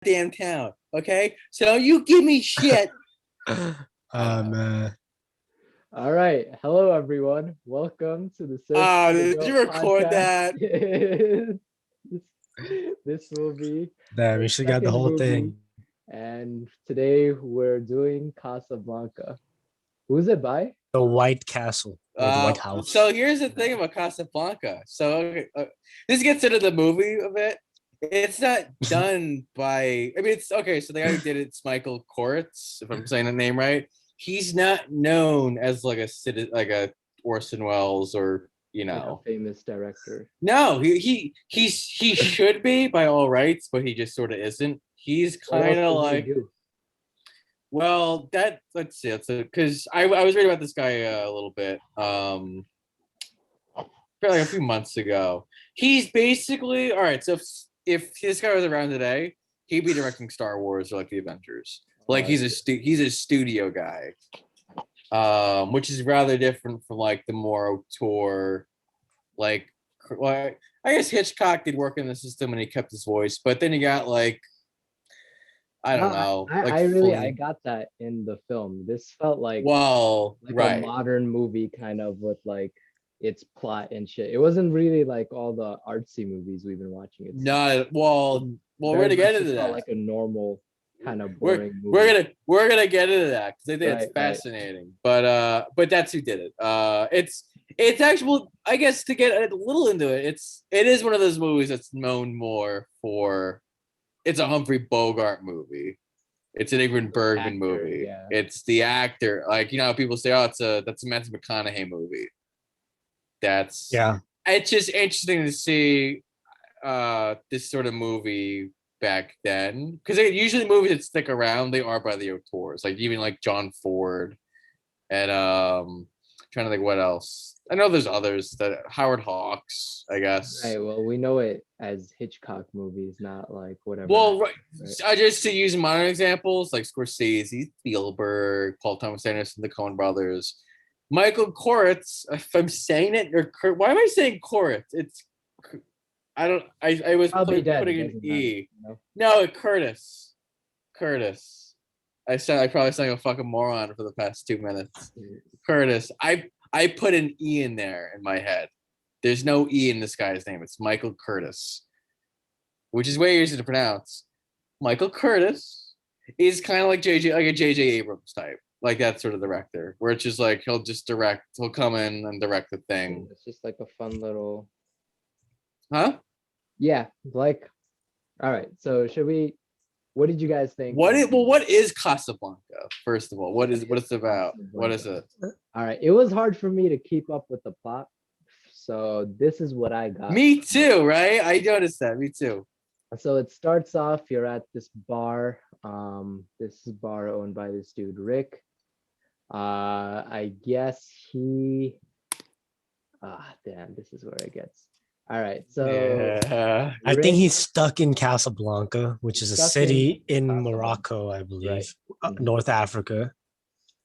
damn town. Okay, so you give me shit. Man. All right. Hello, everyone. Welcome to the Search Oh, for the did Goat you record podcast. that? this will be Damn, our you should got the second whole movie, thing. and today we're doing Casablanca. Who's it by? The White Castle or the White House. So here's the thing about Casablanca. So this gets into the movie a bit. It's not done by. I mean, it's okay. So the guy who did it's Michael Koritz, if I'm saying the name right. He's not known as like a Orson Welles or Like a famous director. No, he should be by all rights, but he just sort of isn't. He's What else kind of does he like. do? Well, let's see. Because I was reading about this guy a little bit, probably like a few months ago. He's basically all right. So if this guy was around today, he'd be directing Star Wars or like the Avengers. Like he's a studio guy, which is rather different from like the more auteur, like. Well, I guess Hitchcock did work in the system and he kept his voice, but then you got like. I don't know. I got that in the film. This felt like a modern movie kind of with like its plot and shit. It wasn't really like all the artsy movies we've been watching. We're gonna get into that. Like a normal kind of boring movie. We're gonna get into that because I think it's fascinating. Right. But that's who did it. It's actual. I guess to get a little into it, it is one of those movies that's known more for. It's a Humphrey Bogart movie. It's an Ingrid Bergman movie. Yeah. It's the actor. Like, you know, people say, that's a Matthew McConaughey movie. It's just interesting to see this sort of movie back then. Because usually movies that stick around, they are by the auteurs. Like even like John Ford and trying to think what else. I know there's others that Howard Hawks, I guess. Right. Well, we know it as Hitchcock movies, not like whatever. Well, right. I just to use modern examples like Scorsese, Spielberg, Paul Thomas Anderson, the Coen Brothers, Michael Koritz. If I'm saying it, or why am I saying Koritz? It's I don't. I was putting an E. No, Curtis. I probably sound like a fucking moron for the past 2 minutes. Curtis. I put an E in there in my head. There's no E in this guy's name. It's Michael Curtis, which is way easier to pronounce. Michael Curtis is kind of like a J.J. Abrams type, like that sort of director, where it's just like he'll come in and direct the thing. It's just like a fun little. Huh? Yeah, like. All right. So should we? What did you guys think? What is Casablanca? First of all, what is it about? What is it? All right, it was hard for me to keep up with the plot, so this is what I got. Me too, right? I noticed that. Me too. So it starts off. You're at this bar. This bar owned by this dude Rick. I guess he. Damn! This is where it gets. All right, so I think he's stuck in Casablanca, which is a city in Morocco, I believe, North Africa.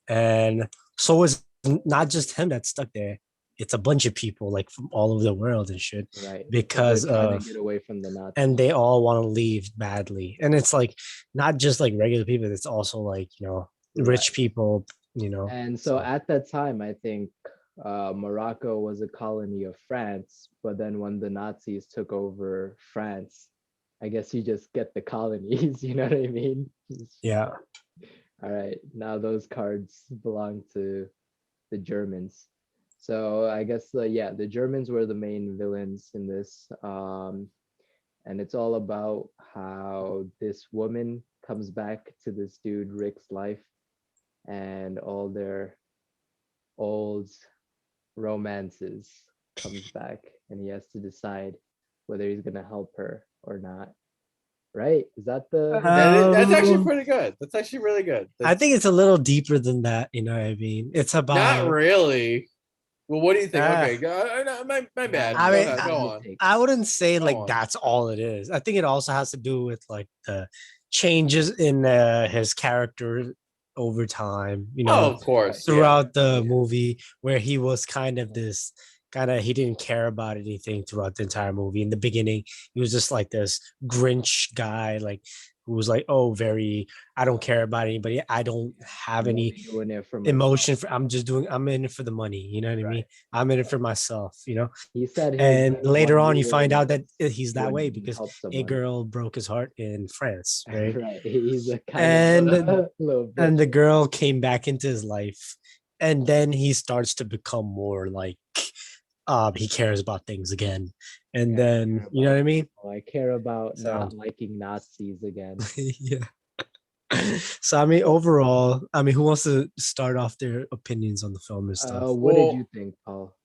And so it's not just him that's stuck there. It's a bunch of people like from all over the world and shit. Right. Because to get away from the Nazis. And they all want to leave badly. And it's like not just like regular people, it's also like, you know, rich people, you know. And so at that time, I think Morocco was a colony of France, but then when the Nazis took over France, I guess you just get the colonies, you know what I mean? Yeah. All right, now those cards belong to the Germans. So I guess the Germans were the main villains in this, and it's all about how this woman comes back to this dude Rick's life, and all their old romances comes back, and he has to decide whether he's gonna help her or not. Right? Is that the? That's actually pretty good. That's actually really good. I think it's a little deeper than that. You know what I mean? It's about not really. Well, what do you think? Okay, my bad. I mean, go on. I wouldn't say that's all it is. I think it also has to do with like the changes in his character over time, you know, of course, throughout the movie, where he was kind of he didn't care about anything throughout the entire movie. In the beginning, he was just like this Grinch guy, like who was like, oh, very, I don't care about anybody. I don't have I'm only any doing it for myself. emotion for, I'm in it for the money. You know what I mean? Right. I'm in it for myself, you know? He said his And main later one on, you rule find out was that he's that when way he because helped a someone. girl broke his heart in France, right? Right. He's a kind And of a little and bitch. the girl came back into his life, and then he starts to become more like he cares about things again. And I then care you know about what I mean? I care about So not liking Nazis again. yeah. So I mean, overall, I mean, who wants to start off their opinions on the film and stuff? What did you Well, think, Paul?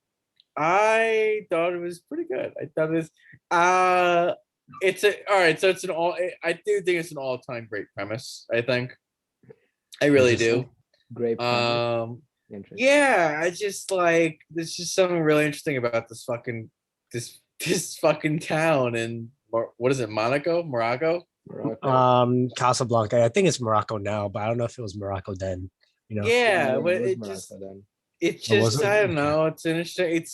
I thought it was pretty good. I thought it was it's a all right, so it's an all I do think it's an all-time great premise, I think. I Would really you say? do. Great premise. Um Interesting. yeah, I just like there's just something really interesting about this fucking town in what is it, Morocco? Morocco. Casablanca. I think it's Morocco now, but I don't know if it was Morocco then. You know, Yeah, Yeah, it but was Morocco then. it or was just it? I don't Okay. know, it's an interesting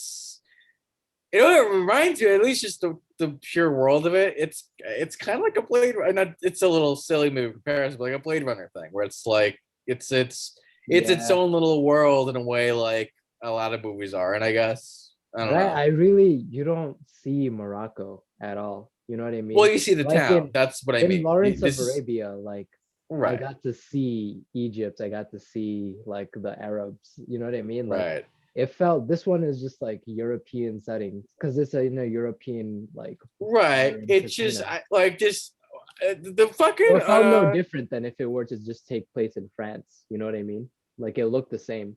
you know what it reminds you, at least just the pure world of it. It's kind of like a Blade Runner. It's a little silly movie comparison, but like a Blade Runner thing, where it's like it's its Yeah. own little world in a way, like a lot of movies are. And I guess I don't Right. know. I really you don't see Morocco at all. You know what I Well, mean? you see the Like town. That's what I in mean. Lawrence of This is Arabia, like I right, got to see Egypt. I got to see like the Arabs. You know what I mean? Like right, it felt this one is just like European settings because it's a European like bar right. and It's just casino. like just the So fucking it felt no different than if it were to just take place in France. You know what I mean? Like it looked the same.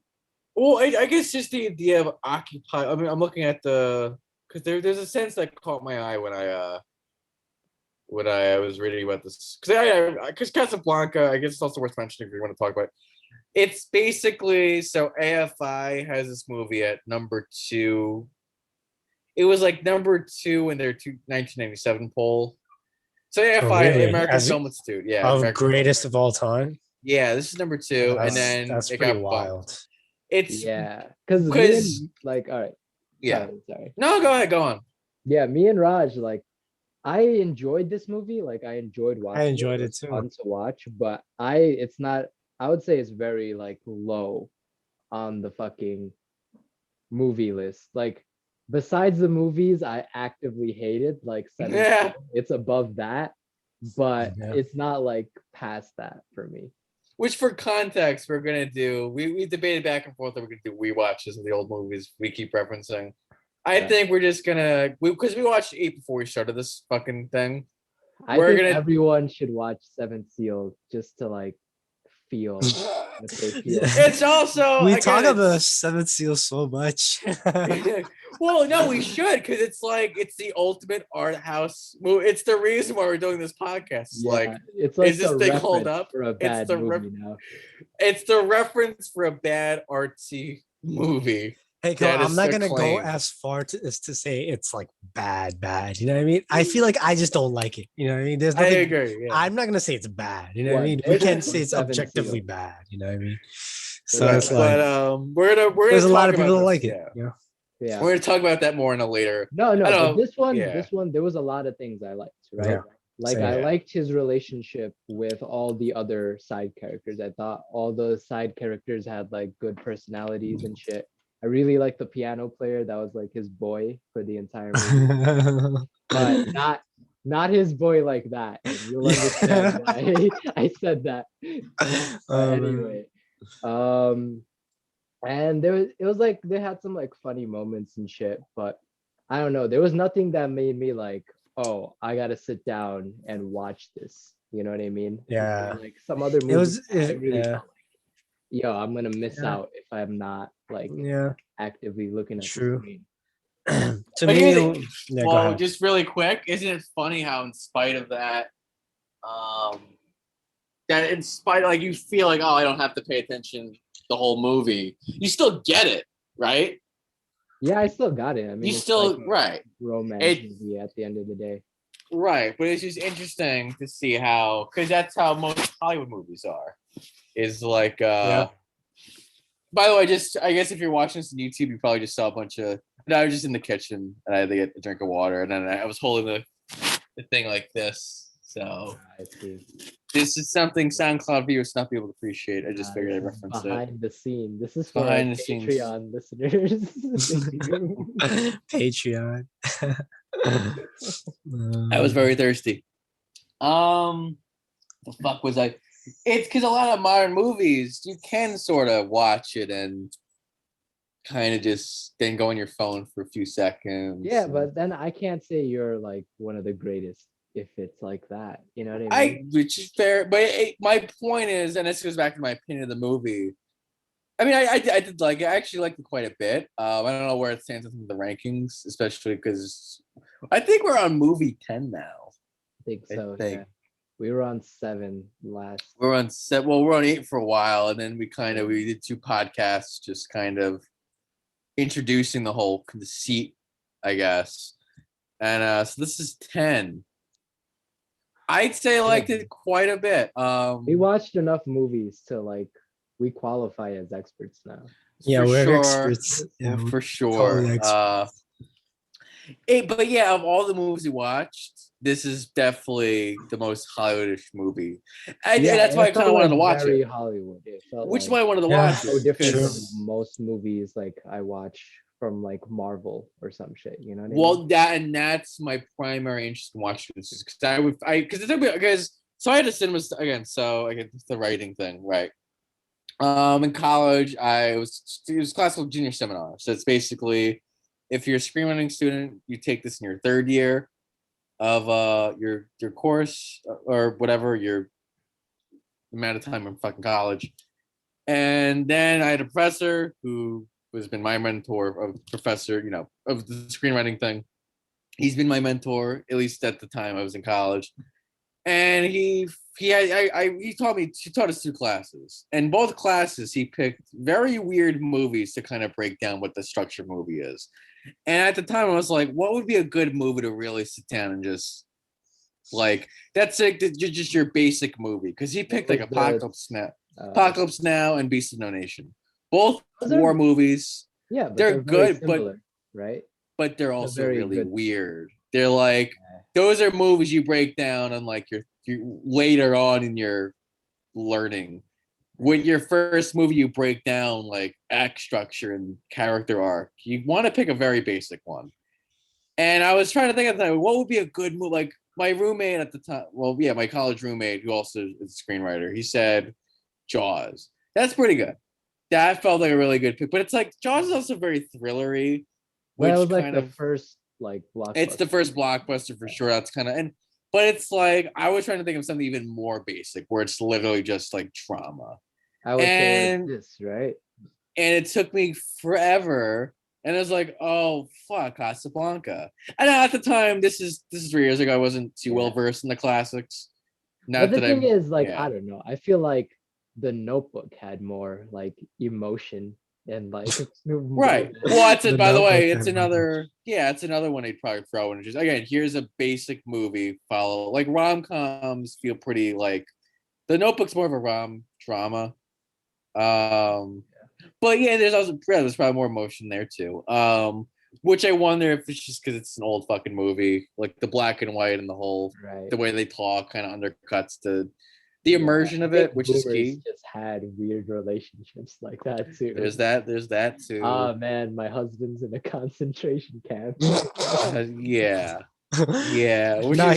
well, I guess just the idea of occupy. I mean, I'm looking at because there's a sense that caught my eye when I was reading about this because Casablanca. I guess it's also worth mentioning if you want to talk about it. It's basically so AFI has this movie at number two. It was like number two in their 1997 poll. So Oh, AFI, really? American As Film Institute, yeah, of American Film. greatest of all time? Yeah, this is number two, and Uh, then That's it pretty got bumped. wild. It's yeah, because me because and like all right, yeah. sorry. No, go ahead, go on. Yeah, me and Raj like I enjoyed this movie. Like I enjoyed I watching it. enjoyed It it was too. fun to watch, but it's not. I would say it's very like low on the fucking movie list. Like besides the movies I actively hated, like Seven Yeah. Seal, it's above that, but Yeah. it's not like past that for me. Which, for context, we're gonna do. We debated back and forth that we're gonna do rewatches of the old movies we keep referencing. I Yeah. think we're just gonna because we watched 8 before we started this fucking thing. I We're think gonna. everyone should watch Seven Seal just to like feel what they feel. It's also We again. talk about It's Seven Seals so much. well, no, we should because it's like it's the ultimate art house movie. It's the reason why we're doing this podcast. It's like, Yeah, it's is like this a thing hold reference up? for a It's bad the movie now. it's the reference for a bad artsy movie Hey, come on, that I'm is not gonna go acclaimed. as far as to say it's like bad. You know what I mean? I feel like I just don't like it. You know what I mean? There's I nothing. agree. Yeah. I'm not gonna say it's bad. You know what I mean? What We this can't or say it's Seven objectively Seal? bad. You know what I mean? What So do you it's Right, like? like but we're there's gonna a lot talk of people about that this. like it. Yeah, You know? Yeah. we're gonna talk about that more in a later. No, I no, don't but know. this Yeah, one, there was a lot of things I liked, right? Yeah. Like Same. I Yeah. liked his relationship with all the other side characters. I thought all the side characters had like good personalities and shit. I really liked the piano player that was like his boy for the entire movie, but not his boy like that. And you'll understand why I said that. But Man. anyway, um, and it was like they had some like funny moments and shit, but I don't know, there was nothing that made me like, oh, I gotta sit down and watch this, you know what I mean? Yeah. Like some other It movies was. I really Yeah. felt like, yo, I'm gonna miss Yeah. out if I'm not like Yeah. actively looking at the True. screen. To But me, yeah, go well, ahead. just really quick, isn't it funny how, in spite of that, um, that in spite like you feel like, oh, I don't have to pay attention the whole movie, you still get it, right? Yeah, I still got it. I You mean, it's like still a right, romance it movie at the end of the day. right, but it's just interesting to see how because that's how most Hollywood movies are. Is like Yeah. By the way, just I guess if you're watching this on YouTube, you probably just saw a bunch of. No, I was just in the kitchen and I had to get a drink of water, and then I was holding the thing like this. So I see. this is something SoundCloud viewers not be able to appreciate. I just figured I'd reference it. Behind the scene. This is for Behind our the scenes. Patreon listeners. Patreon. I was very thirsty. The fuck was I? It's because a lot of modern movies you can sort of watch it and kind of just then go on your phone for a few seconds. Yeah, but then I can't say you're like one of the greatest if it's like that. You know what I mean? Which is fair, but my point is, and this goes back to my opinion of the movie. I mean, I did like it. I actually liked it quite a bit. I don't know where it stands in the rankings, especially because I think we're on movie 10 now. I think so. Yeah. We were on 7 last. We're on 7. Well, we're on 8 for a while, and then we did 2 podcasts, just kind of introducing the whole conceit, I guess. And so this is 10. I'd say I liked it quite a bit. We watched enough movies to like we qualify as experts now. Yeah, we're sure. experts. Yeah, for sure. Totally But yeah, of all the movies we watched, this is definitely the most Hollywoodish movie. And that's why I kind of wanted to watch very it. Hollywood. It felt Which is like, why I wanted to watch so it. different from Because most movies like I watch from like Marvel or some shit. You know what I mean? well, that's my primary interest in watching this because so I had a cinema again. So I get the writing thing right. In college, it was classical junior seminar. So it's basically if you're a screenwriting student, you take this in your 3rd year of your course or whatever your amount of time in fucking college. And then I had a professor who has been my mentor, professor, of the screenwriting thing. He's been my mentor, at least at the time I was in college. And he taught us 2 classes. And both classes, he picked very weird movies to kind of break down what the structure movie is. And at the time, I was like, what would be a good movie to really sit down and just like, that's like just your basic movie. Because he picked like Apocalypse Now and Beast of No Nation. Both war movies. Yeah, but they're good, similar, right? But they're also really weird. They're like, those are movies you break down on like your later on in your learning. With your first movie, you break down like act structure and character arc. You want to pick a very basic one. And I was trying to think at the time, what would be a good movie? Like my roommate at the time, my college roommate who also is a screenwriter, he said Jaws. That's pretty good. That felt like a really good pick. But it's like Jaws is also very thrillery. Well, it was like the first like blockbuster. It's the first blockbuster for sure. That's kind of but it's like I was trying to think of something even more basic where it's literally just like trauma. I would say this, right? And it took me forever. And I was like, oh fuck, Casablanca. And at the time, this is 3 years ago. I wasn't too well versed in the classics. But the thing is, like, I don't know. I feel like The Notebook had more like emotion and like right. Well, that's it. By the way, it's another one I'd probably throw in. Just again, here's a basic movie. Follow like rom-coms feel pretty like The Notebook's more of a drama. But yeah, there's probably more emotion there too. Which I wonder if it's just because it's an old fucking movie, like the black and white and the whole the way they talk kind of undercuts the immersion of it, which is key. Just had weird relationships like that too. There's that too. Oh man, my husband's in a concentration camp. Yeah. Yeah. No,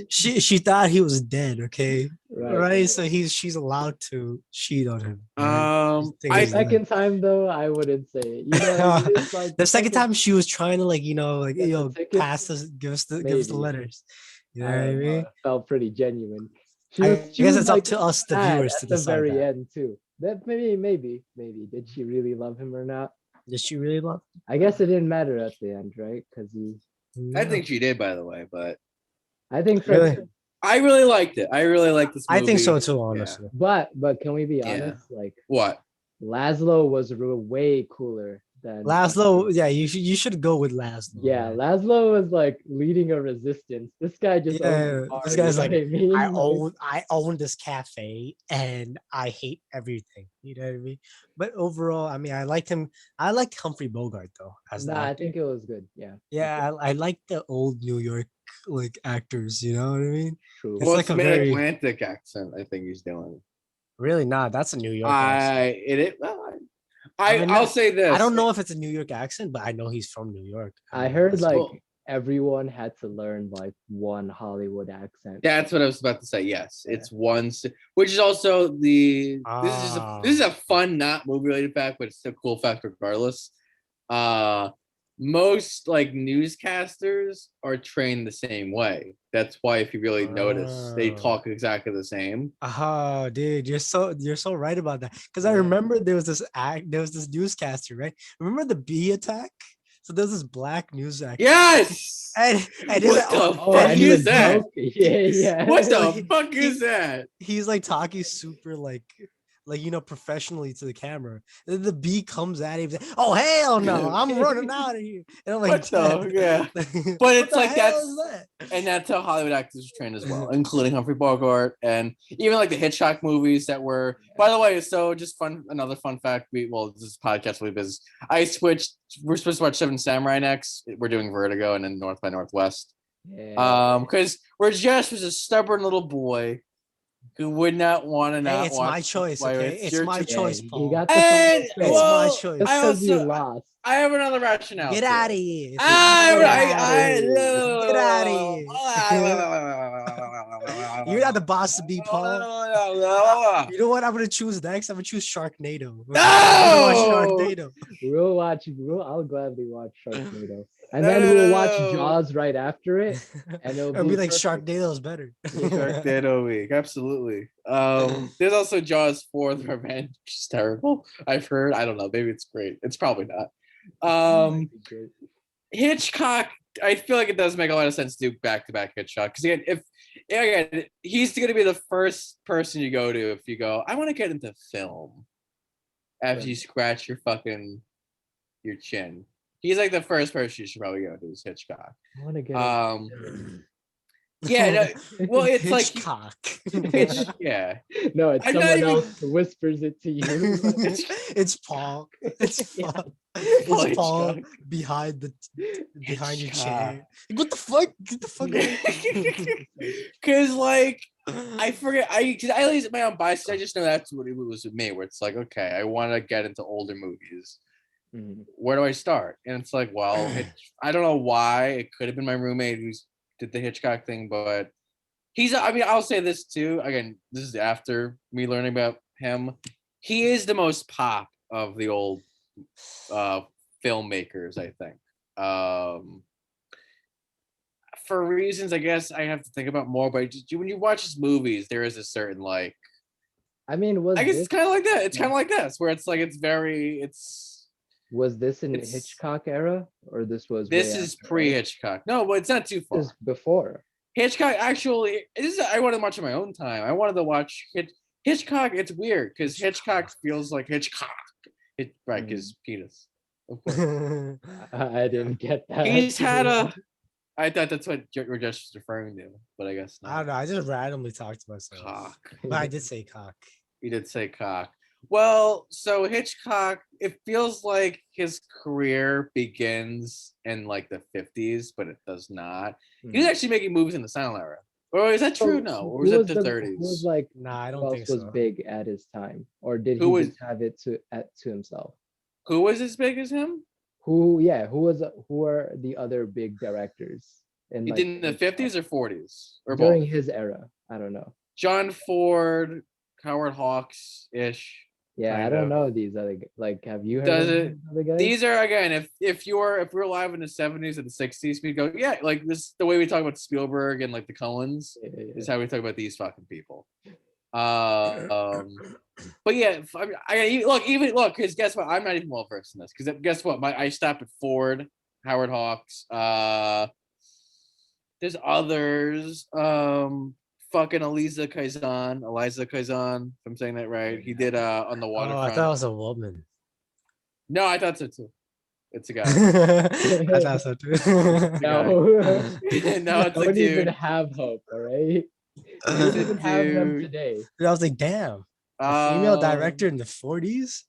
she thought he was dead, okay? Right. So she's allowed to cheat on him. The second time though, I wouldn't say it. You know, it's like the second time she was trying to pass us, give us the letters. You know what I mean? It felt pretty genuine. I guess it's up to us, the viewers, to decide. At the very end too. That maybe. Did she really love him or not? Did she really love him? I guess it didn't matter at the end, right? Because I think she did, by the way, but I think so. Really? I really liked it. I really liked this movie. I think so too, honestly. But can we be honest? Like what? Laszlo was way cooler than Laszlo, yeah, you should go with Laszlo. Yeah, man. Laszlo was like leading a resistance. This guy just owned Yeah, the bar, this you guy's know like, what I mean? Like, I own this cafe and I hate everything. You know what I mean? But overall, I mean, I liked him. I liked Humphrey Bogart though as the nah, I actor. think it was good. Yeah, Yeah, I like the old New York like actors. You know what I mean? true. It's Well, like it's a Mid very Atlantic accent. I think he's doing. really not. That's a New York accent. Well, I mean, I'll say I this. don't know if it's a New York accent, but I know he's from New York. I heard That's like Well, everyone had to learn like one Hollywood accent. that's what I was about to say. Yes, Yeah. it's one, which is also the. This is ah a fun, not movie related fact, but it's a cool fact regardless. Uh, Most like newscasters are trained the same way. That's why, if you really notice, they ah. talk exactly the same. Oh, dude, you're so right about that. Because I Yeah. remember there was this newscaster, right? Remember the bee attack? So there's this black news actor, Yes. and he's like, What the Oh, fuck and is the that? joke. Yeah, yeah. What so the fuck is that? he's like talking super like professionally to the camera. And then the bee comes at him. He's like, oh hell no, I'm running out of here. And I'm like, What the yeah? Dad, But what it's the like hell that's is that? and that's how Hollywood actors are trained as well, including Humphrey Bogart and even like the Hitchcock movies that were. By the way, so just fun. Another fun fact. This is podcast because I switched. We're supposed to watch Seven Samurai next. We're doing Vertigo and then North by Northwest. Yeah. Because Rajesh was a stubborn little boy who would not want to Hey, not it's watch. my choice, Why okay? it's It's your my Yeah, choice, he Paul. got the And final It's say. my well, choice. Just I because you also lost. I have another rationale. Get too. out of here. I, Get Get out of here. Get out of here. You're not the boss to be, Paul. You know what I'm gonna choose next? I'm gonna choose Sharknado. I'm gonna watch No! Sharknado. I'll gladly watch Sharknado. And No, then no, we'll no, watch no. Jaws right after it. And it'll I'll be be like perfect. Sharknado's better. Sharknado week, absolutely. There's also Jaws 4: The Revenge, which is terrible. I've heard. I don't know. Maybe it's great. It's probably not. Might be great. Hitchcock. I feel like it does make a lot of sense to do back-to-back Hitchcock because again, he's going to be the first person you go to if you go, I want to get into film. After you scratch your chin, he's like the first person you should probably go to is Hitchcock. I want to get Yeah, no, well, it's like Hitchcock. yeah. No, it's I'm not someone even- else who whispers it to you. It's Paul. It's Yeah. Paul. Paul It's Paul Hitchcock. behind your Hitchcock. chair. What the fuck? Get the fuck away. Because like I forget, because I at least my own bias. I just know that's what it was with me, where it's like, okay, I want to get into older movies. Mhm. Where do I start? And it's like, well, I don't know why. It could have been my roommate who did the Hitchcock thing, but I mean, I'll say this too. Again, this is after me learning about him. He is the most pop of the old filmmakers, I think. For reasons, I guess I have to think about more. But when you watch his movies, there is a certain like. I mean, I guess it's kind of like that. It's kind of like this, where it's like was this in it's- Hitchcock era or this was This way is after, right? pre-Hitchcock. No, but it's not too far. This is before. Hitchcock actually. I wanted to watch on my own time. I wanted to watch Hitchcock. It's weird because Hitchcock feels like Hitchcock. Right, his penis. Of course. I didn't get that. He's had a. I thought that's what Rajesh was referring to, but I guess not. I don't know. I just randomly talked to myself. Cock. But I did say cock. You did say cock. Well, so Hitchcock, it feels like his career begins in like the 50s, but it does not. He was actually making movies in the silent era. Or is that true? No. Or was it the 30s? Who was like Nah, I who don't else think was so. big at his time? Or did Who he was- just have it to himself? Who was as big as him? Who are the other big directors in He like did in the 50s or 40s? Or during both? his era? I don't know. John Ford, Howard Hawks-ish. Yeah, Kind I don't of. know these other like. Have you heard Does of it- these other guys? These are again, if we're alive in the 70s and the 60s, we go, yeah, like this the way we talk about Spielberg and like the Coens Yeah. is how we talk about these fucking people. But yeah, look, because guess what? I'm not even well versed in this. Because guess what? I stopped at Ford, Howard Hawks. There's others. Fucking Eliza Kazan, if I'm saying that right. He did on the Oh, waterfront. I thought it was a woman. No, I thought so too. It's a guy. I thought so too. No, no, it's a don't even dude. have hope. All right, It's we a even have them dude. today. Dude, I was like, damn, a female Um, director in the 40s.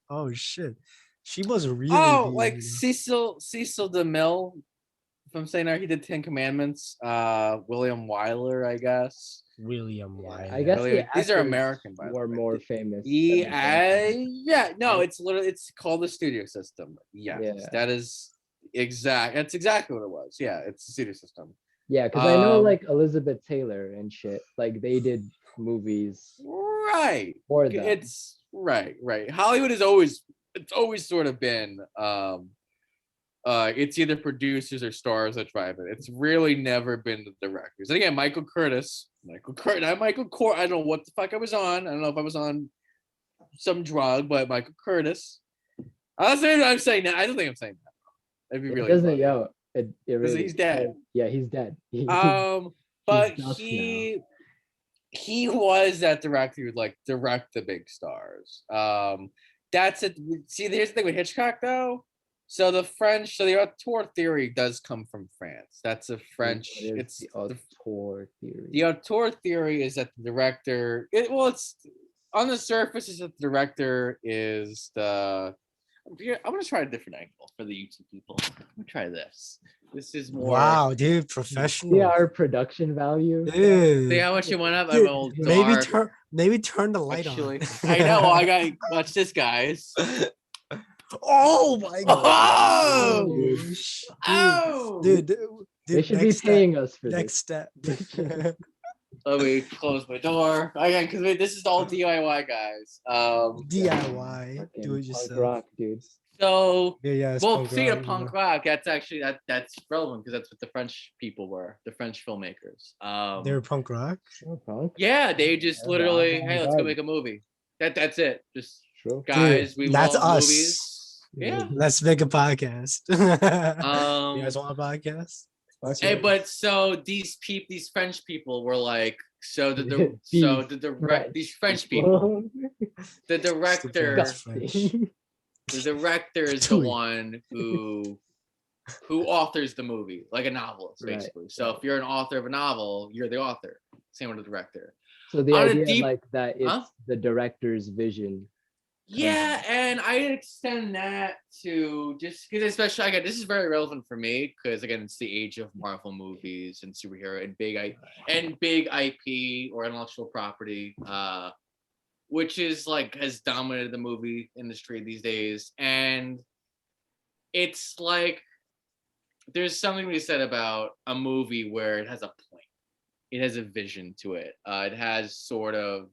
Oh shit, she must really Oh, be. like Cecil DeMille. If I'm saying that, he did 10 Commandments. William Wyler, I guess. William Yeah, Wyler. I guess the These are actors American, by the were way. more famous. than the Yeah, films. yeah, no, Right? it's literally it's called the studio system. Yes, Yeah. that is exact. That's exactly what it was. Yeah, it's the studio system. Yeah, because I know Um, like Elizabeth Taylor and shit. Like they did movies Right. for them. It's right. Hollywood is always it's always sort of been it's either producers or stars that drive it. It's really never been the directors. And again, Michael Curtis, not Michael Cor. I don't know what the fuck I was on. I don't know if I was on some drug, but Michael Curtis. I'm saying that. I don't think I'm saying that. That'd be It really doesn't, funny. yo. It Because really. he's dead. Yeah, he's dead. But dust he was that director who would like direct the big stars. That's it. See, here's the thing with Hitchcock though. So the auteur theory does come from France. That's a French. What is It's the auteur theory. the auteur theory is that the director. It's on the surface is that the director is the. I'm gonna try a different angle for the YouTube people. I'm gonna try this. This is more. Wow, dude, See professional. our production value. Dude. See how much you went up? Dude, I'm all maybe dark. turn the light Actually, on. I know. Well, I got watch this, guys. Oh my god. Oh! Dude, Oh! dude, They should be next step, paying us for next this. step. Let me close my door again because this is all DIY, guys. DIY, Fucking do it punk yourself. rock, dude. So Yeah, it's well, punk speaking rock, of punk rock, that's actually that's relevant because that's what the French people were, the French filmmakers. They're punk rock. Oh, punk. Yeah, they just Yeah, literally, the hey, let's go avant-garde. make a movie. That's it. Just True. guys, Dude, we that's love us. movies. Yeah. Let's make a podcast. You guys want a podcast? Fuck Hey, it. but so these French people were like, so did French these French people, the Stupid director, ass French. the director is the one who authors the movie, like a novelist, Right, basically. So if you're an author of a novel, you're the author. Same with the director. So the On a idea deep- like that it's Huh? the director's vision. Yeah, and I extend that to just because, especially again, this is very relevant for me because again, it's the age of Marvel movies and superhero and big IP or intellectual property, which is like has dominated the movie industry these days. And it's like there's something to be said about a movie where it has a point, it has a vision to it, it has sort of.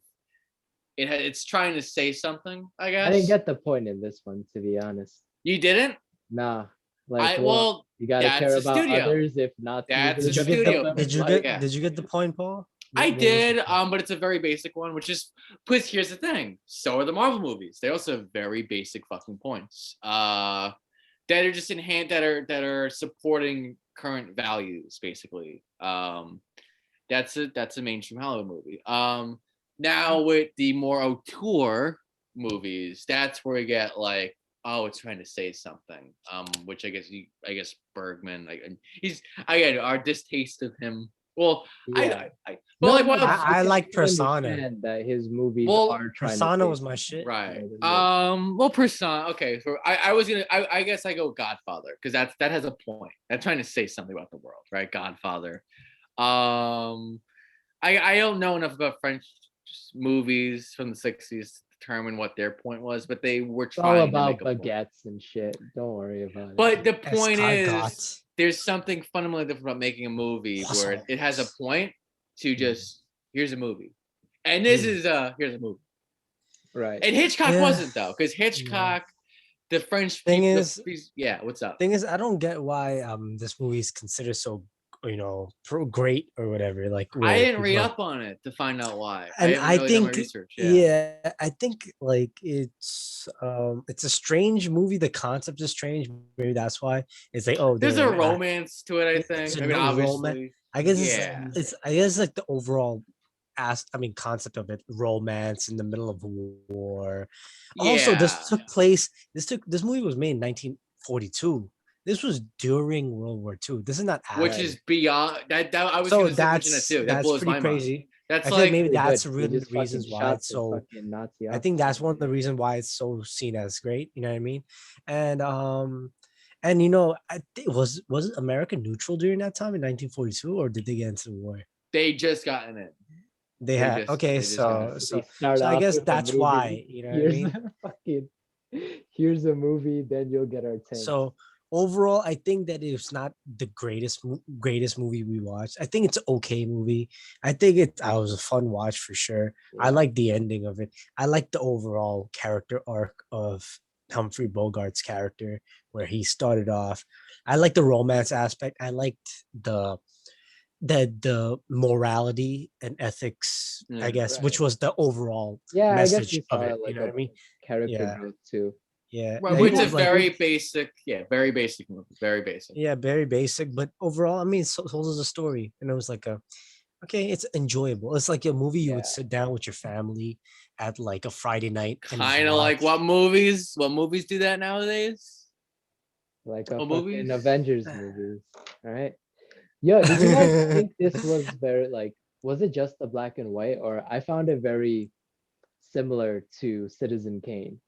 It's trying to say something, I guess. I didn't get the point in this one, to be honest. You didn't? Nah. Like, well, Well, you gotta that's care a about studio. others, if not, That's a Did you studio. get the, did you Like, get did you get the point, Paul? I What was did, it? but it's a very basic one, which is because here's the thing. So are the Marvel movies. They also have very basic fucking points. That are just in hand that are supporting current values, basically. That's a mainstream Hollywood movie. Now with the more auteur movies, that's where we get like, oh, it's trying to say something. Which I guess Bergman, I get our distaste of him. Well, yeah. I like Persona. understand that his movies Well, are trying Persona to was my shit. right. Yeah. Well, Persona. Okay, so I guess I go Godfather because that has a point. That's trying to say something about the world, right? Godfather. I don't know enough about French movies from the 60s to determine what their point was, but they were It's all trying to about make a point. baguettes and shit. Don't worry about it. But the point is, Escargot. there's something fundamentally different about making a movie where it has a point to just here's a movie, and this is here's a movie. Right. And Hitchcock Yeah. wasn't though, because Hitchcock, the French Thing people, is- what's up? Thing is, I don't get why this movie is considered so great or whatever. Like I didn't read people- up on it to find out why. And haven't I really done my think research. I think like it's a strange movie. The concept is strange. Maybe that's why it's like, oh, There's they're a an romance to it. I It's think. a I mean, romance. obviously. I guess Yeah. it's I guess like the overall concept of it, romance in the middle of war. Also, this Yeah. took place. This movie was made in 1942. This was during World War II. This is not which after. is beyond that. I was So going to mention that too. That that's blows pretty my mind. crazy. That's I feel like like maybe Pretty that's good. one They of just the reasons fucking why shot it's the so. fucking Nazi I think officer. that's one of the reasons why it's so seen as great. You know what I mean? And was America neutral during that time in 1942, or did they get into the war? they just gotten it. They They had just- okay, they just got They so start I off guess with a that's movie. why, you know what I Here's mean? a fucking here's a movie, then you'll get our tanks. So overall, I think that it's not the greatest movie we watched. I think it's an okay movie. I think I was a fun watch for sure. I Yeah. like the ending of it. I like the overall character arc of Humphrey Bogart's character, where he started off. I like the romance aspect. I liked the morality and ethics, I Yeah. guess, which was the overall Yeah, I guess message we of saw it. like You know what I mean? character Yeah. growth too. Yeah. Well, Like, it's a like- very basic, very basic movie. Very basic. yeah, very basic, but overall, I mean, it told us a story, and it was like okay, it's enjoyable. It's like a movie you would Yeah. sit down with your family at like a Friday night and Kind of like watch. what movies do that nowadays? Like a What fucking movies? Avengers movies. All right. Yeah, did you guys think this was very like was it just the black and white, or I found it very similar to Citizen Kane,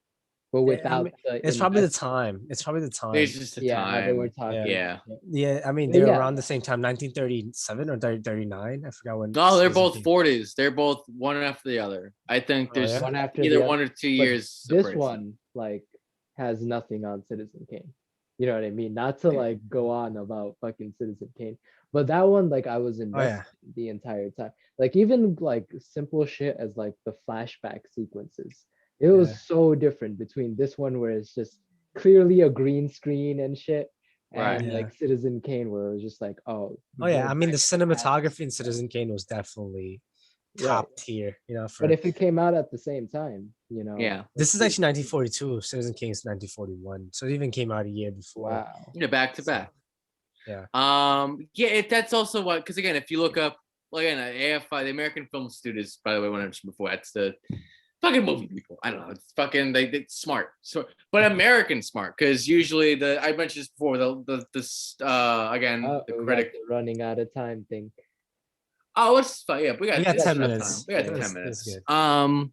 but without the It's probably the investment. time. It's probably the time. It's just the Yeah, how they were time. talking. Yeah. Yeah, I mean, But they're yeah. around the same time, 1937 or 39. I forgot when. No, they're Citizen both Kane- 40s. They're both one after the other. I think Oh, there's yeah? One after either the one other. or 2 But years. this separation. one like has nothing on Citizen Kane. You know what I mean? Not to like go on about fucking Citizen Kane, but that one like I was invested the entire time. Like even like simple shit as like the flashback sequences. It was Yeah. so different between this one where it's just clearly a green screen and shit, Right. and Yeah. like Citizen Kane where it was just like, oh. Oh yeah, go I mean, the back to the past. cinematography in Citizen Kane was definitely top tier. You know, for But if it came out at the same time, you know. Yeah. this is actually 1942. Citizen Kane's 1941, so it even came out a year before. Wow. Yeah, back to back. Yeah. Yeah, that's also what, because again, if you look up, well, again, AFI, the American Film Studios, by the way, when I mentioned before, that's the fucking movie people. I don't know. It's fucking they smart. So, but American smart, because usually I mentioned this before. Again, the We critic. got the running out of time thing. Oh, it's fine. Yeah, we got We got it's 10 enough minutes. time. We got Yeah, 10 that's minutes. good.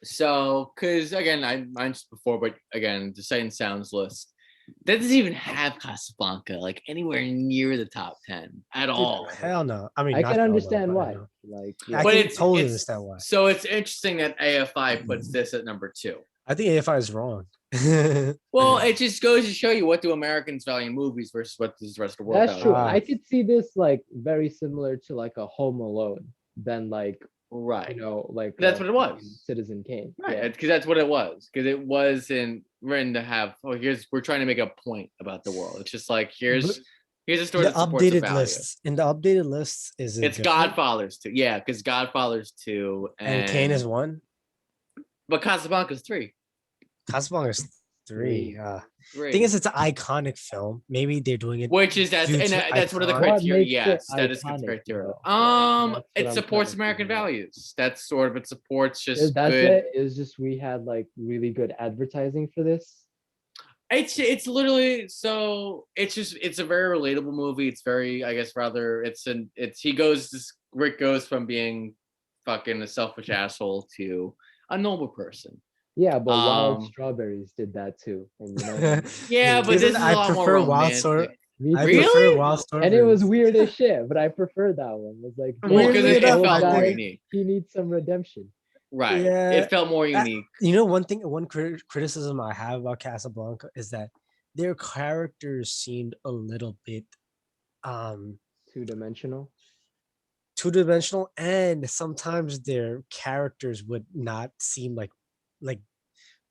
So, because again, I mentioned before, but again, the Sight and Sounds list that doesn't even have Casablanca like anywhere near the top 10 at all. Hell no. I mean, I not can hell no, understand but I why. know. Like, I yeah. But can it's- totally it's- understand why. So it's interesting that AFI puts this at number 2. I think AFI is wrong. Well, it just goes to show you what do Americans value in movies versus what does the rest of the world That's value. true. Ah. I could see this like very similar to like a Home Alone than like, Right. you know, like That's what it was. Citizen Kane. Right, Yeah. because that's what it was. Because it wasn't written to have. Oh, we're trying to make a point about the world. It's just like here's But a story the that supports a updated value. lists. In the updated lists, is it It's different? Godfathers 2. Yeah, because Godfathers 2 And Kane is 1. but Casablanca's 3. Casablanca is 3. 3. Thing is, it's an iconic film. Maybe they're doing it. Which is due to that's one of the icon- What criteria. makes it Yes, that is the iconic, criteria. though? That's what It I'm supports trying to American figure out. values. That's sort of it supports just That's good. it. It's just we had like really good advertising for this. It's literally so it's a very relatable movie. It's very, I guess, rather Rick goes from being fucking a selfish asshole to a noble person. Yeah, but Wild Um, Strawberries did that too. And, you know, Yeah, but Isn't- this is a I lot more prefer Wild romantic. Stor- me I too. prefer Really? Wild And it was Strawberries. weird as shit, but I prefer that one. It was like, Well, because Weirdly it enough, felt I more think- unique. he needs some redemption. Right. Yeah, It felt more unique. You know, one criticism I have about Casablanca is that their characters seemed a little bit Two-dimensional. two-dimensional, and sometimes their characters would not seem like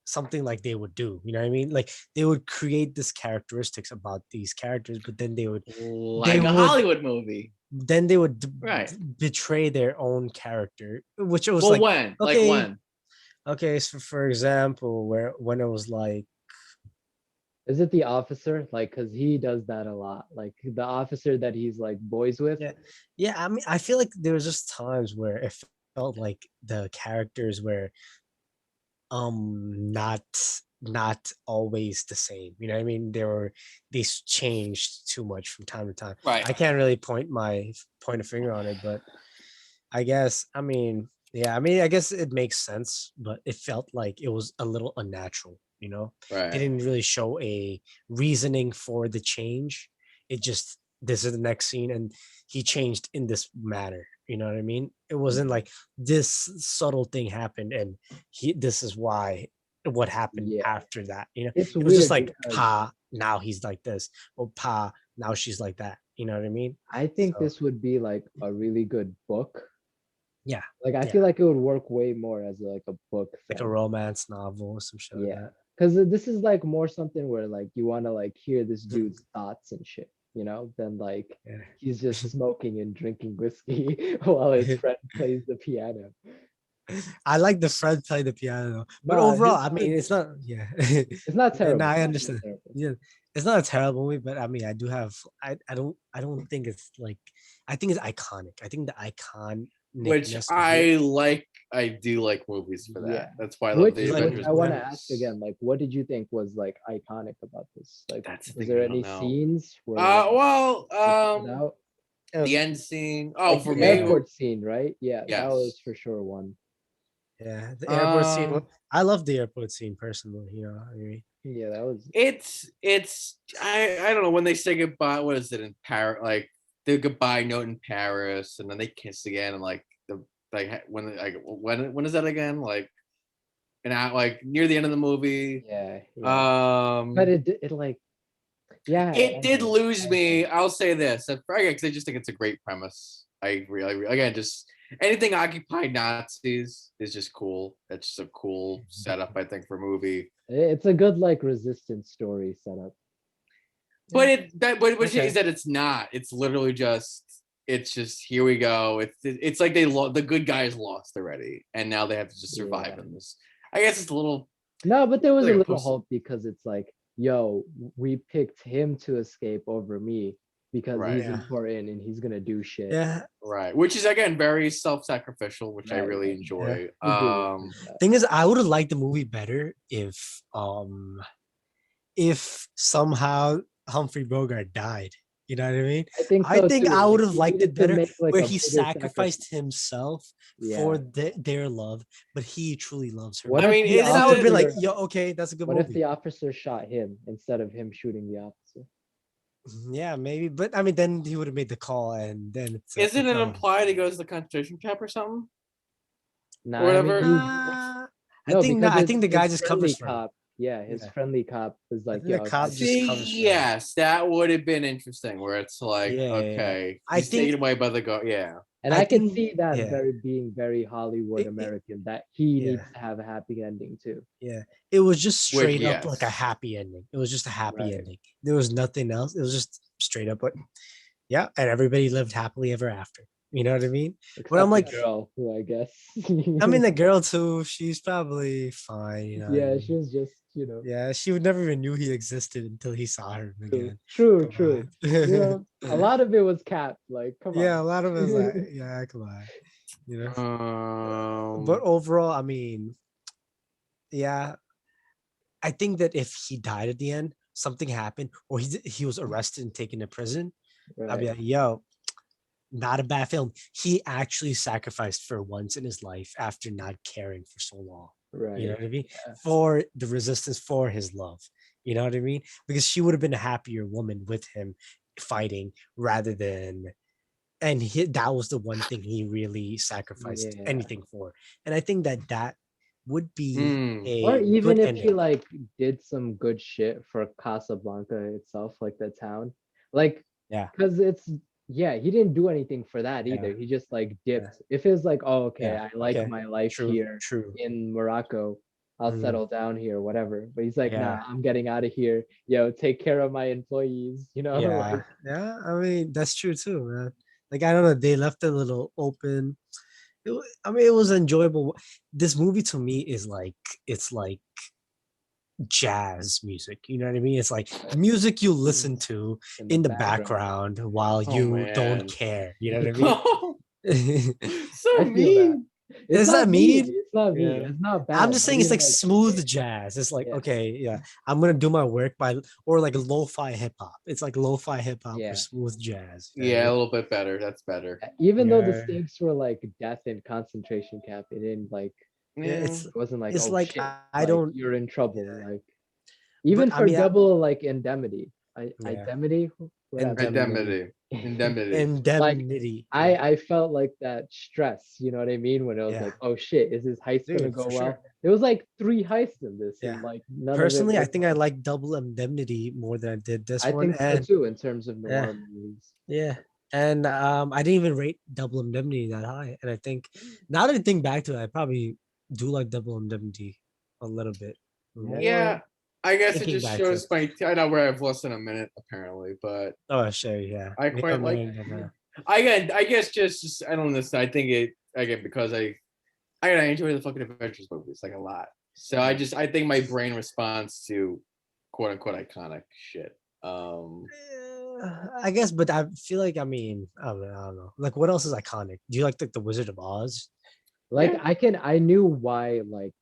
something like they would do. You know what I mean? Like they would create these characteristics about these characters, but then they would Like a would- Hollywood movie. betray their own character, which it was Well, like when? Like okay, when? okay, so for example, when it was like Is it the officer? Like, cause he does that a lot. Like the officer that he's like boys with. yeah, I mean, I feel like there was just times where it felt like the characters were not not always the same. You know what I mean? These changed too much from time to time. Right. I can't really point a finger on it, but I guess I guess it makes sense, but it felt like it was a little unnatural, you know? Right. They didn't really show a reasoning for the change. It just this is the next scene and he changed in this manner. You know what I mean? It wasn't like this subtle thing happened and this is why what happened Yeah. after that. You know, It's it was just weird like because Pa, now he's like this, or Pa, now she's like that. You know what I mean? I think So this would be like a really good book. yeah, Like I yeah, feel like it would work way more as like a book like a thing. romance novel or some shit like Yeah. that. Because this is like more something where like you want to like hear this dude's thoughts and shit, than like Yeah. he's just smoking and drinking whiskey while his friend plays the piano. I like the friend play the piano, but Nah, overall, I mean, it's not. Yeah, it's not and terrible. I It's not understand. terrible. Yeah, it's not a terrible movie, but I mean, I do have. I don't think it's like. I think it's iconic. I think the Which iconicness of it. I like. I do like movies for Yeah. that. That's why I love Which the You like which Avengers I movies want like to that? ask again, like what did you think was like iconic about this? Like That's the was thing. there I don't any know. scenes where like it stood out? The end scene. Oh, Like for the me, airport scene, right? Yeah, that was yes. for sure one. Yeah, the airport scene. Um, I love the airport scene personally. You know, I mean, Yeah, that was it's I don't know when they say goodbye. What is it in Paris? Like the goodbye note in Paris, and then they kiss again, and like when is that again? Like and out like near the end of the movie. yeah, yeah. But Um, it like yeah, it did anyway, lose I agree. me. I'll say this, because I just think it's a great premise. I agree. Again, just anything occupied Nazis is just cool. It's just a cool setup, I think, for a movie. It's a good like resistance story setup. But but what okay. is that it's not. It's literally just here we go. It's like the good guys lost already, and now they have to just survive Yeah. in this. I guess it's a little No, but there was like a a little post. hope because it's like, yo, we picked him to escape over me because Right. he's Yeah, important and he's gonna do shit. yeah. Right, which is again very self-sacrificial, which I Right, really right. Yeah. enjoy. I do respect that. Thing is, I would have liked the movie better if somehow Humphrey Bogart died. You know what I mean? I think I so think too. I would Like have he liked it needed to better make like where a he bigger sacrifice. sacrificed himself for Yeah. their love, but he truly loves her. What I if mean, the Then I would have been like, officer yo, okay, that's a good what if movie. the officer shot him instead of him shooting the officer? Yeah, maybe. But I mean, then he would have made the call and then isn't it's it not. implied he goes to the concentration camp or something Nah, or I mean whatever? no, because I think the guy his just friendly covers for him. cop, yeah, his Yeah. friendly cop was I like, think the yo, cop that's just See, covers for him. yes, that would have been interesting. Where it's like, Yeah, yeah, yeah. okay, I he's taken think away by the go. Yeah, and I I can think see that yeah. being very Hollywood American that he Yeah. needs to have a happy ending too. Yeah, it was just which straight up like a yes, happy ending. It was just a happy Right. ending. There was nothing else. It was just straight up, but yeah, and everybody lived happily ever after. You know what I mean? But I'm Except the like, girl, who I guess. I mean, the girl too. She's probably fine. You know what I Yeah, she mean? was just, Yeah, she would never even knew he existed until he saw her true, again. true, Come true. on. A lot of it was capped. Like, come Yeah, on. a lot of it was like, yeah, come on. You know. But um, overall, I mean, yeah, I think that if he died at the end, something happened, or he was arrested and taken to prison, I'd be Right, like, yo, not a bad film. He actually sacrificed for once in his life after not caring for so long. You know right. what I mean? Yeah. For the resistance, for his love. You know what I mean? Because she would have been a happier woman with him fighting rather than and that was the one thing he really sacrificed Yeah. anything for. And I think that would be hmm. Or a even good if he ending. like did some good shit for Casablanca itself, like the town. Like, Yeah. because yeah, he didn't do anything for that Yeah. either. He just like Yeah. dipped. If it's like, oh, okay, Yeah. I like Okay. my life True. here True. in Morocco. I'll Mhm. settle down here, whatever. But he's like, nah, Yeah. I'm getting out of here. Yo, take care of my employees, Yeah. like Yeah. I mean, that's true too, man. Like I don't know, they left it a little open. I mean, it was enjoyable. This movie to me is like it's like jazz music. You know what I mean? It's like music you listen to in the in the background. background while Oh you don't man, care. You know what I mean? so I feel that. mean. Is not that me. mean? It's not me. Yeah. It's not bad. I'm just I saying it's mean, like smooth jazz. It's like, Yeah. okay, yeah, I'm gonna do my work by or like lo-fi hip hop. It's like lo-fi hip hop Yeah. or smooth jazz. Yeah, a little bit better. That's better. even though the Yeah. stakes were like death and concentration camp, it didn't like Yeah, Mm, it wasn't like it's oh like shit, I like don't you're in trouble. yeah. Like But even I for mean double like indemnity, Yeah. indemnity, whatever. indemnity. Indemnity. Like indemnity. I felt like that stress, you know what I mean? When it was Yeah. like, oh shit, is this heist gonna Dude, go for well? sure. There was like 3 heists in this, Yeah. and like none Personally, of I it think I worked. like double indemnity more than I did this I one. think so And too in terms of yeah, noir movies. yeah. And I didn't even rate double indemnity that high. And I think now that I think back to it, I probably do like double indemnity a little bit more. Yeah, I guess it Thinking just back to shows it. my. I know where I've less than a minute apparently, but Oh, sure, yeah. I We quite have like. mine and, I guess just I don't know. I think it again because I enjoy the fucking adventures movies like a lot. So I think my brain responds to quote unquote iconic shit. I guess, but I feel like I don't know. Like, what else is iconic? Do you like the Wizard of Oz? Like Yeah. I knew why like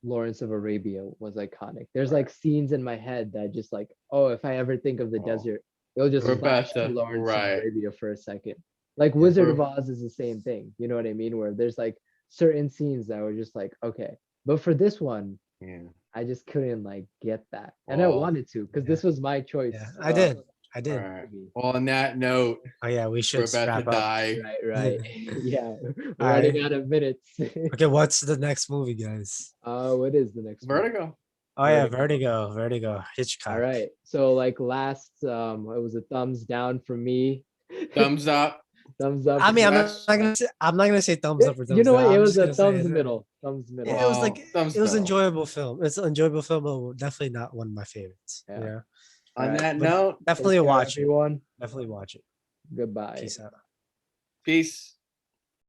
Lawrence of Arabia was iconic. There's like scenes in my head that just like, oh, if I ever think of the Oh. desert, it'll just We're flash about to to Lawrence of right. Arabia for a second. Like Yeah. Wizard of Oz is the same thing. You know what I mean? Where there's like certain scenes that were just like, okay. But for this one, Yeah. I just couldn't like get that. And I Well, wanted to, because yeah. this was my choice. Yeah, I did. I all did. right. movie. Well, on that note, Oh yeah, we we're should about to wrap up. die. Right. Yeah. We're All running right. out of minutes. Okay, what's the next movie, guys? What is the next one? Vertigo. Oh yeah, Vertigo. Vertigo, Hitchcock. All right. So like last it was a thumbs down for me. Thumbs up. Thumbs up. I mean, Yes. I'm not gonna say thumbs up or You thumbs know down. what? It I'm was just a gonna say thumbs middle. Thumbs middle. it was like Thumbs it was an middle. enjoyable film. It's an enjoyable film, but definitely not one of my favorites. Yeah. Yeah. On Alright. that But note, definitely Take care, watch it. everyone. Definitely watch it. Goodbye. Peace out. peace.